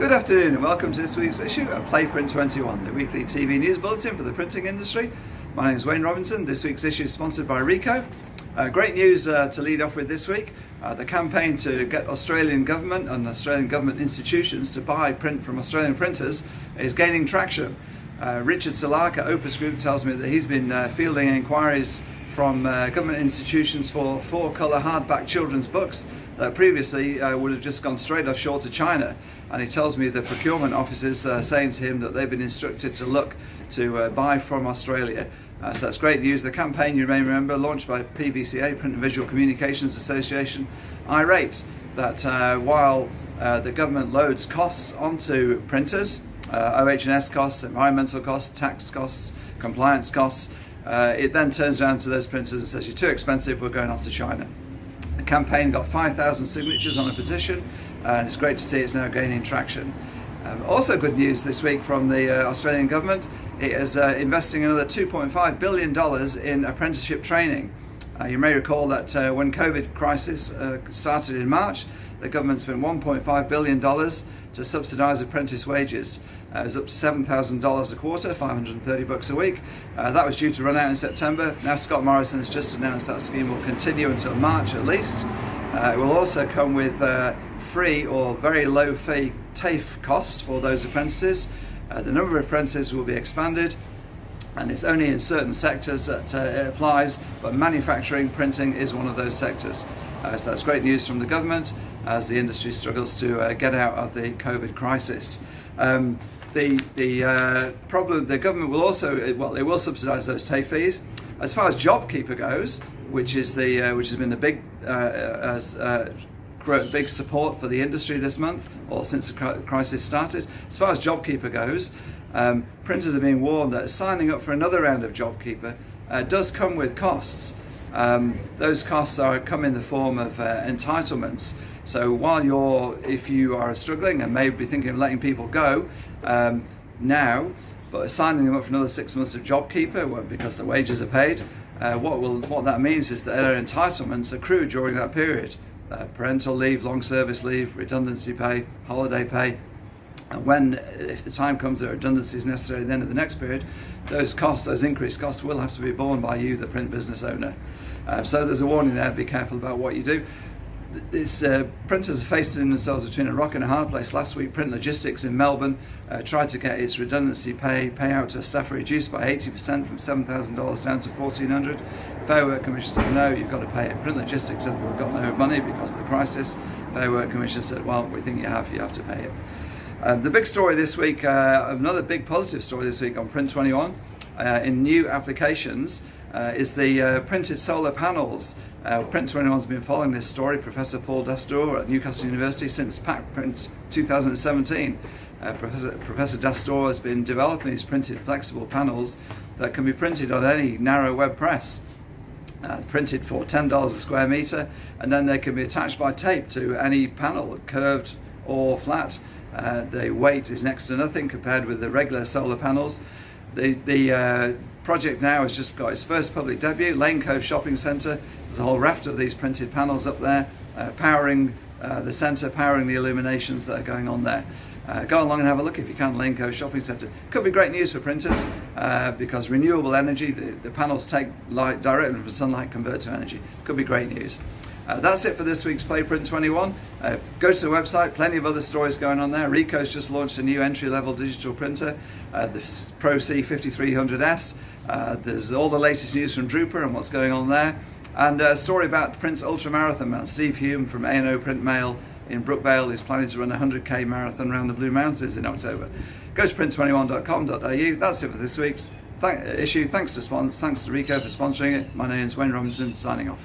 Good afternoon and welcome to this week's issue of Print21, the weekly TV news bulletin for the printing industry. My name is Wayne Robinson. This week's issue is sponsored by Ricoh. Great news to lead off with this week. The campaign to get Australian government and Australian government institutions to buy print from Australian printers is gaining traction. Richard Salak at Opus Group tells me that he's been fielding inquiries from government institutions for 4-colour hardback children's books that previously would have just gone straight offshore to China. And he tells me the procurement officers are saying to him that they've been instructed to look to buy from Australia. So that's great news. The campaign, you may remember, launched by PVCA, Print and Visual Communications Association, irate that while the government loads costs onto printers, OH&S costs, environmental costs, tax costs, compliance costs, it then turns around to those printers and says, you're too expensive, we're going off to China. The campaign got 5,000 signatures on a petition, and it's great to see it's now gaining traction. Also good news this week from the Australian government. It is investing another $2.5 billion in apprenticeship training. You may recall that when COVID crisis started in March, the government spent $1.5 billion to subsidise apprentice wages. It was up to $7,000 a quarter, $530 a week. That was due to run out in September. Now Scott Morrison has just announced that scheme will continue until March at least. It will also come with free or very low fee TAFE costs for those apprentices. The number of apprentices will be expanded, and it's only in certain sectors that it applies, but manufacturing, printing is one of those sectors. So that's great news from the government as the industry struggles to get out of the COVID crisis. The problem, the government will also, well, it will subsidise those TAFE fees. As far as JobKeeper goes, which has been the big support for the industry this month, or since the crisis started. As far as JobKeeper goes, printers are being warned that signing up for another round of JobKeeper does come with costs. Those costs come in the form of entitlements. So while if you are struggling and maybe thinking of letting people go now, but signing them up for another 6 months of JobKeeper because the wages are paid, what that means is that their entitlements accrue during that period. Parental leave, long service leave, redundancy pay, holiday pay. And if the time comes that redundancy is necessary at the end of the next period, those increased costs will have to be borne by you, the print business owner. So there's a warning there, be careful about what you do. Printers are facing themselves between a rock and a hard place. Last week, Print Logistics in Melbourne tried to get its redundancy payout to staff reduced by 80% from $7,000 down to $1,400. Fair Work Commission said, no, you've got to pay it. Print Logistics said, we've got no money because of the crisis. Fair Work Commission said, well, we think you have to pay it. The big story this week, another big positive story this week on Print21 in new applications is the printed solar panels. Print21's been following this story. Professor Paul Dastor at Newcastle University since Print 2017. Professor Dastor has been developing these printed flexible panels that can be printed on any narrow web press. Printed for $10 a square metre, and then they can be attached by tape to any panel, curved or flat. The weight is next to nothing compared with the regular solar panels. The project now has just got its first public debut, Lane Cove Shopping Centre. There's a whole raft of these printed panels up there, powering the centre, powering the illuminations that are going on there. Go along and have a look if you can, Lane Cove Shopping Centre. Could be great news for printers because renewable energy, the panels take light directly from sunlight, convert to energy. Could be great news. That's it for this week's Print21. Go to the website, plenty of other stories going on there. Ricoh's just launched a new entry-level digital printer, the Pro C5300S. There's all the latest news from Drupal and what's going on there. And a story about Print's ultra-marathon man, Steve Hume from A&O Print Mail in Brookvale, is planning to run a 100k marathon around the Blue Mountains in October. Go to print21.com.au. That's it for this week's issue. Thanks to Ricoh for sponsoring it. My name is Wayne Robinson, signing off.